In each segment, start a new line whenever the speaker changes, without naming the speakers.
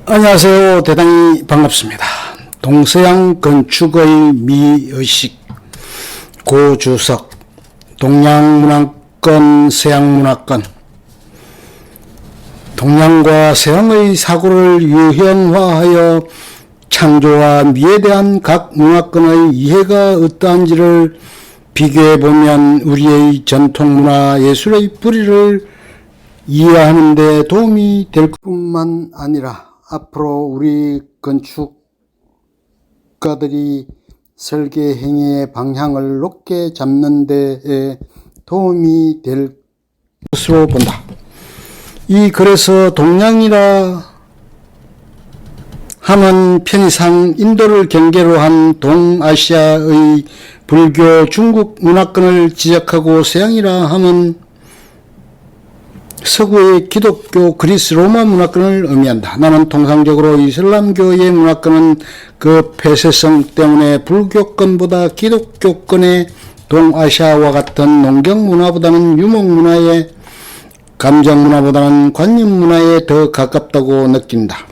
안녕하세요. 대단히 반갑습니다. 동서양 건축의 미의식, 고주석, 동양문화권, 서양문화권, 동양과 서양의 사고를 유형화하여 창조와 미에 대한 각 문화권의 이해가 어떠한지를 비교해보면 우리의 전통문화 예술의 뿌리를 이해하는 데 도움이 될 뿐만 아니라 앞으로 우리 건축가들이 설계 행위의 방향을 높게 잡는 데에 도움이 될 것으로 본다. 이 글에서 동양이라 하면 편의상 인도를 경계로 한 동아시아의 불교, 중국 문화권을 지적하고 서양이라 하면 서구의 기독교, 그리스, 로마 문화권을 의미한다. 나는 통상적으로 이슬람교의 문화권은 그 폐쇄성 때문에 불교권보다 기독교권의 동아시아와 같은 농경문화보다는 유목문화에, 감정문화보다는 관념문화에 더 가깝다고 느낀다.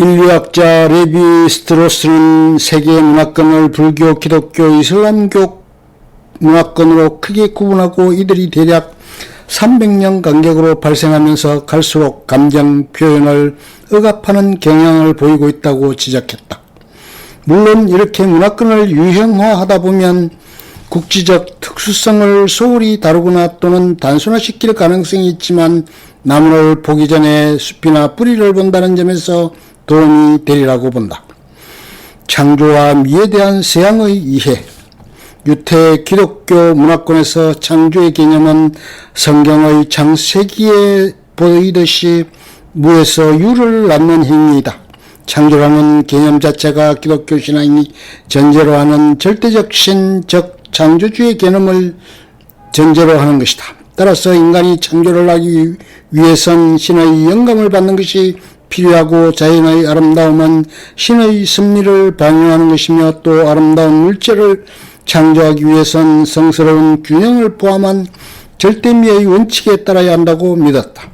인류학자 레비 스트로스는 세계 문화권을 불교, 기독교, 이슬람교 문화권으로 크게 구분하고 이들이 대략 300년 간격으로 발생하면서 갈수록 감정 표현을 억압하는 경향을 보이고 있다고 지적했다. 물론 이렇게 문화권을 유형화하다 보면 국지적 특수성을 소홀히 다루거나 또는 단순화시킬 가능성이 있지만 나무를 보기 전에 숲이나 뿌리를 본다는 점에서 도움이 되리라고 본다. 창조와 미에 대한 서양의 이해, 유태 기독교 문화권에서 창조의 개념은 성경의 창세기에 보이듯이 무에서 유를 낳는 행위이다. 창조라는 개념 자체가 기독교 신앙이 전제로 하는 절대적 신적 창조주의 개념을 전제로 하는 것이다. 따라서 인간이 창조를 하기 위해선 신의 영감을 받는 것이 필요하고 자연의 아름다움은 신의 섭리를 반영하는 것이며 또 아름다운 물체를 창조하기 위해선 성스러운 균형을 포함한 절대미의 원칙에 따라야 한다고 믿었다.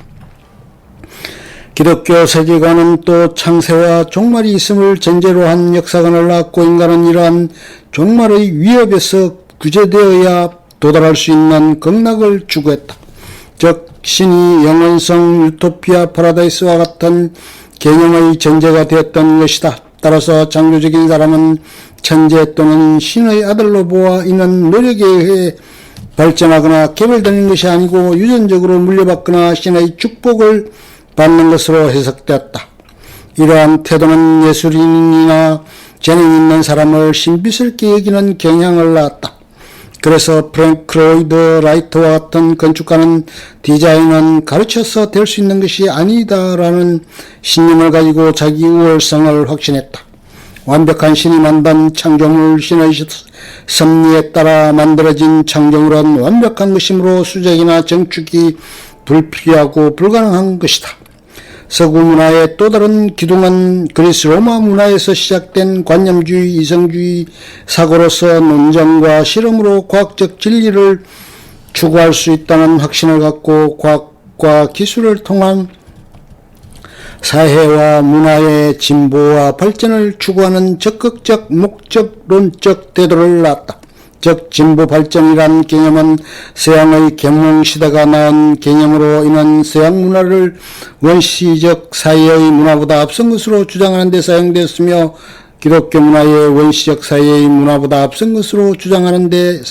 기독교 세계관은 또 창세와 종말이 있음을 전제로 한 역사관을 낳았고 인간은 이러한 종말의 위협에서 구제되어야 도달할 수 있는 극락을 추구했다. 즉 신이 영원성, 유토피아, 파라다이스와 같은 개념의 전제가 되었던 것이다. 따라서 창조적인 사람은 천재 또는 신의 아들로 보아 이는 노력에 의해 발전하거나 개발되는 것이 아니고 유전적으로 물려받거나 신의 축복을 받는 것으로 해석되었다. 이러한 태도는 예술인이나 재능 있는 사람을 신비스럽게 여기는 경향을 낳았다. 그래서 프랭크 로이드 라이트와 같은 건축가는 디자인은 가르쳐서 될 수 있는 것이 아니다라는 신념을 가지고 자기 우월성을 확신했다. 완벽한 신이 만든 창조물, 신의 섭리에 따라 만들어진 창조물은 완벽한 것이므로 수정이나 정축이 불필요하고 불가능한 것이다. 서구 문화의 또 다른 기둥은 그리스 로마 문화에서 시작된 관념주의, 이성주의 사고로서 논쟁과 실험으로 과학적 진리를 추구할 수 있다는 확신을 갖고 과학과 기술을 통한 사회와 문화의 진보와 발전을 추구하는 적극적 목적론적 태도를 낳았다. 즉 진보 발전이란 개념은 서양의 계몽시대가 낳은 개념으로 인한 서양 문화를 원시적 사회의 문화보다 앞선 것으로 주장하는 데 사용되었으며 기독교 문화의 원시적 사회의 문화보다 앞선 것으로 주장하는 데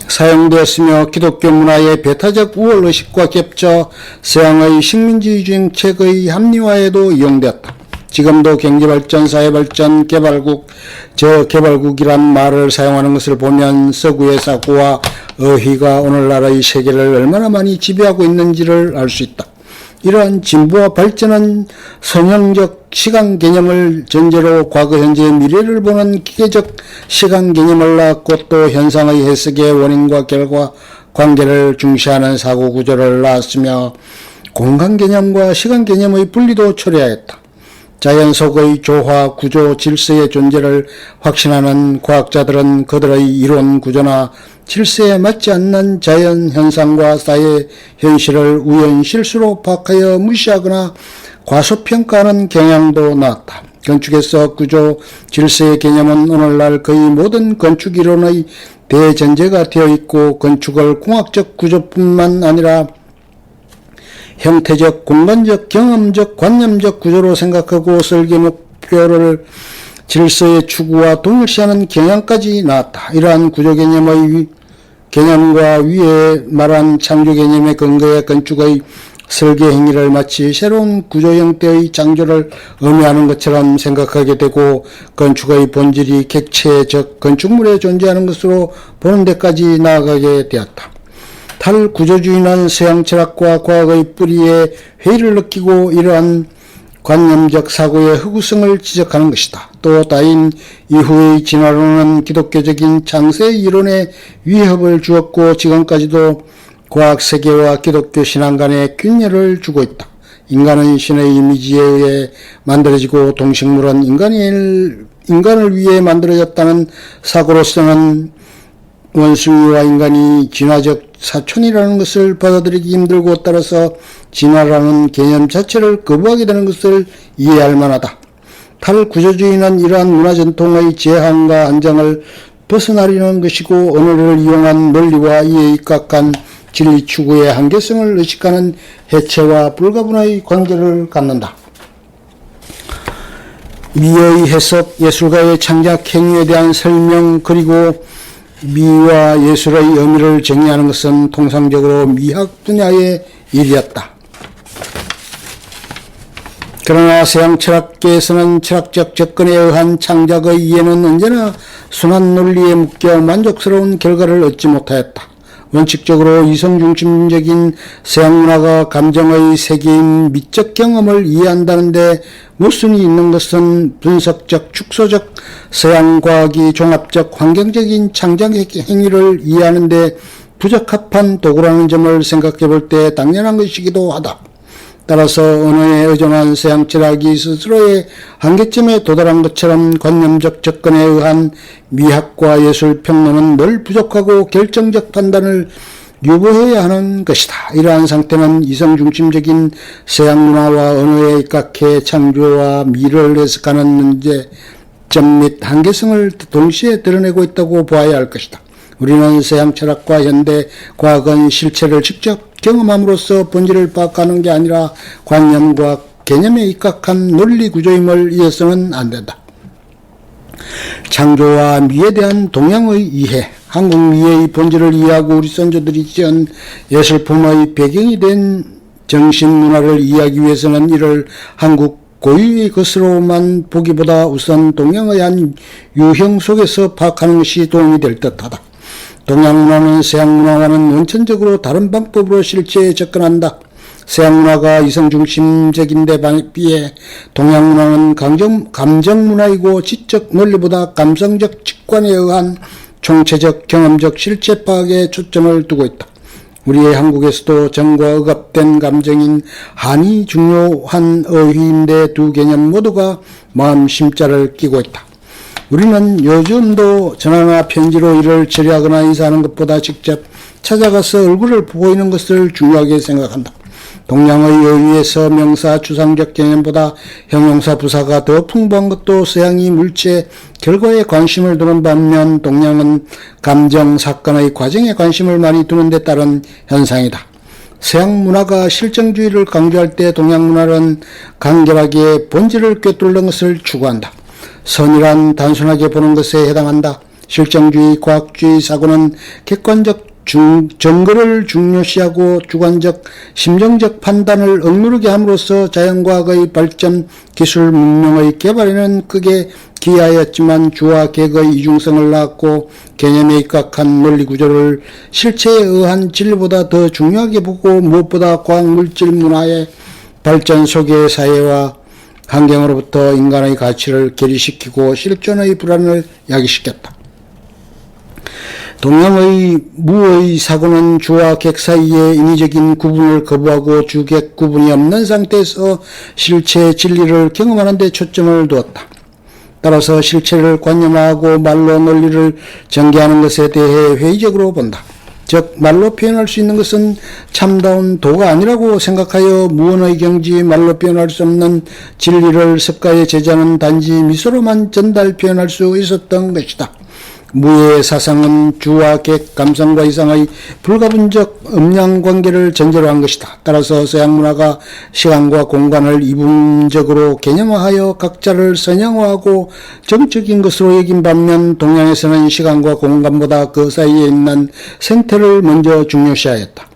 사용되었으며 기독교 문화의 배타적 우월의식과 겹쳐 서양의 식민지 정책의 합리화에도 이용되었다. 지금도 경제발전, 사회발전, 개발국, 저개발국이란 말을 사용하는 것을 보면 서구의 사고와 어휘가 오늘날의 세계를 얼마나 많이 지배하고 있는지를 알 수 있다. 이러한 진보와 발전은 선형적 시간 개념을 전제로 과거, 현재, 미래를 보는 기계적 시간 개념을 낳았고 또 현상의 해석의 원인과 결과 관계를 중시하는 사고 구조를 낳았으며 공간 개념과 시간 개념의 분리도 초래하였다. 자연 속의 조화, 구조, 질서의 존재를 확신하는 과학자들은 그들의 이론 구조나 질서에 맞지 않는 자연 현상과 사회 현실을 우연 실수로 파악하여 무시하거나 과소평가하는 경향도 나왔다. 건축에서 구조, 질서의 개념은 오늘날 거의 모든 건축 이론의 대전제가 되어 있고, 건축을 공학적 구조뿐만 아니라 형태적, 공간적, 경험적, 관념적 구조로 생각하고 설계 목표를 질서의 추구와 동일시하는 경향까지 나왔다. 이러한 구조 개념과 위에 말한 창조 개념의 근거에 건축의 설계 행위를 마치 새로운 구조 형태의 창조를 의미하는 것처럼 생각하게 되고, 건축의 본질이 객체, 즉 건축물에 존재하는 것으로 보는 데까지 나아가게 되었다. 탈구조주의는 서양 철학과 과학의 뿌리에 회의를 느끼고 이러한 관념적 사고의 흑우성을 지적하는 것이다. 또 다인 이후의 진화론은 기독교적인 창세 이론에 위협을 주었고, 지금까지도 과학 세계와 기독교 신앙 간의 균열을 주고 있다. 인간은 신의 이미지에 의해 만들어지고, 동식물은 인간을 위해 만들어졌다는 사고로서는 원숭이와 인간이 진화적 사촌이라는 것을 받아들이기 힘들고, 따라서 진화라는 개념 자체를 거부하게 되는 것을 이해할 만하다. 탈구조주의는 이러한 문화전통의 제한과 한정을 벗어나려는 것이고, 언어를 이용한 논리와 이에 입각한 진리 추구의 한계성을 의식하는 해체와 불가분의 관계를 갖는다. 미의 해석, 예술가의 창작 행위에 대한 설명, 그리고 미와 예술의 의미를 정의하는 것은 통상적으로 미학 분야의 일이었다. 그러나 서양 철학계에서는 철학적 접근에 의한 창작의 이해는 언제나 순환 논리에 묶여 만족스러운 결과를 얻지 못하였다. 원칙적으로 이성중심적인 서양 문화가 감정의 세계인 미적 경험을 이해한다는데 모순이 있는 것은 분석적, 축소적 서양 과학이 종합적, 환경적인 창작 행위를 이해하는데 부적합한 도구라는 점을 생각해 볼 때 당연한 것이기도 하다. 따라서 언어에 의존한 서양 철학이 스스로의 한계점에 도달한 것처럼 관념적 접근에 의한 미학과 예술 평론은 늘 부족하고 결정적 판단을 유보해야 하는 것이다. 이러한 상태는 이성중심적인 서양 문화와 언어에 입각해 창조와 미를 해석하는 문제점 및 한계성을 동시에 드러내고 있다고 보아야 할 것이다. 우리는 서양 철학과 현대 과학은 실체를 직접 경험함으로써 본질을 파악하는 게 아니라 관념과 개념에 입각한 논리 구조임을 잊어서는 안 된다. 창조와 미에 대한 동양의 이해, 한국 미의 본질을 이해하고 우리 선조들이 지은 예술품의 배경이 된 정신문화를 이해하기 위해서는 이를 한국 고유의 것으로만 보기보다 우선 동양의 한 유형 속에서 파악하는 것이 도움이 될 듯하다. 동양 문화는 서양 문화와는 원천적으로 다른 방법으로 실체에 접근한다. 서양 문화가 이성중심적인데 비해 동양 문화는 감정 문화이고 지적 논리보다 감성적 직관에 의한 총체적 경험적 실체 파악에 초점을 두고 있다. 우리의 한국에서도 정과 억압된 감정인 한이 중요한 어휘인데 두 개념 모두가 마음 심자를 끼고 있다. 우리는 요즘도 전화나 편지로 이를 처리하거나 인사하는 것보다 직접 찾아가서 얼굴을 보이는 것을 중요하게 생각한다. 동양의 어휘에서 명사, 추상적 개념보다 형용사, 부사가 더 풍부한 것도 서양이 물체, 결과에 관심을 두는 반면 동양은 감정, 사건의 과정에 관심을 많이 두는 데 따른 현상이다. 서양 문화가 실정주의를 강조할 때 동양 문화는 간결하게 본질을 꿰뚫는 것을 추구한다. 선이란 단순하게 보는 것에 해당한다. 실정주의, 과학주의 사고는 객관적 증거를 중요시하고 주관적, 심정적 판단을 억누르게 함으로써 자연과학의 발전, 기술, 문명의 개발에는 크게 기여하였지만 주와 객의 이중성을 낳았고 개념에 입각한 논리구조를 실체에 의한 진리보다 더 중요하게 보고 무엇보다 과학물질 문화의 발전 속의 사회와 환경으로부터 인간의 가치를 괴리시키고 실존의 불안을 야기시켰다. 동양의 무의 사고는 주와 객 사이의 인위적인 구분을 거부하고 주객 구분이 없는 상태에서 실체의 진리를 경험하는 데 초점을 두었다. 따라서 실체를 관념하고 말로 논리를 전개하는 것에 대해 회의적으로 본다. 즉 말로 표현할 수 있는 것은 참다운 도가 아니라고 생각하여 무언의 경지 말로 표현할 수 없는 진리를 석가의 제자는 단지 미소로만 전달 표현할 수 있었던 것이다. 무의 사상은 주와 객, 감성과 이상의 불가분적 음양관계를 전제로 한 것이다. 따라서 서양 문화가 시간과 공간을 이분적으로 개념화하여 각자를 선양화하고 정적인 것으로 여긴 반면 동양에서는 시간과 공간보다 그 사이에 있는 생태를 먼저 중요시하였다.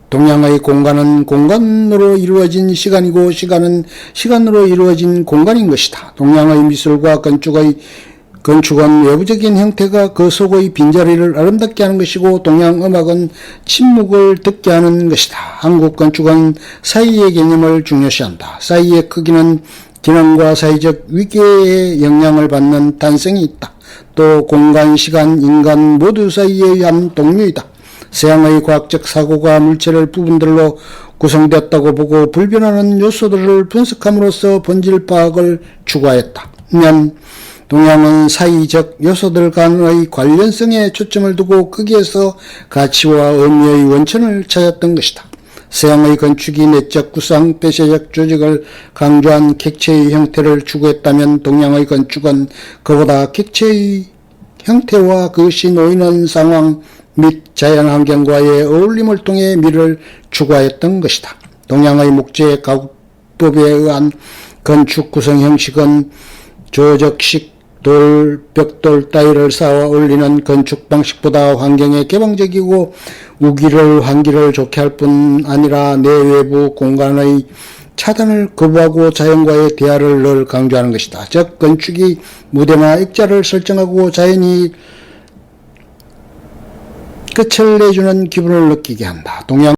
동양의 공간은 공간으로 이루어진 시간이고 시간은 시간으로 이루어진 공간인 것이다. 동양의 미술과 건축은 외부적인 형태가 그 속의 빈자리를 아름답게 하는 것이고 동양 음악은 침묵을 듣게 하는 것이다. 한국 건축은 사이의 개념을 중요시한다. 사이의 크기는 기능과 사회적 위계의 영향을 받는 탄성이 있다. 또 공간, 시간, 인간 모두 사이의 한 동류이다. 서양의 과학적 사고가 물체를 부분들로 구성되었다고 보고 불변하는 요소들을 분석함으로써 본질 파악을 추구하였다. 동양은 사이적 요소들 간의 관련성에 초점을 두고 거기에서 가치와 의미의 원천을 찾았던 것이다. 서양의 건축이 내적 구상, 폐쇄적 조직을 강조한 객체의 형태를 추구했다면 동양의 건축은 그보다 객체의 형태와 그것이 놓이는 상황 및 자연환경과의 어울림을 통해 미를 추구하였던 것이다. 동양의 목재 가구법에 의한 건축 구성 형식은 조적식 돌, 벽돌 따위를 쌓아 올리는 건축 방식보다 환경에 개방적이고 환기를 좋게 할 뿐 아니라 내외부 공간의 차단을 거부하고 자연과의 대화를 늘 강조하는 것이다. 즉 건축이 무대나 액자를 설정하고 자연이 끝을 내주는 기분을 느끼게 한다. 동양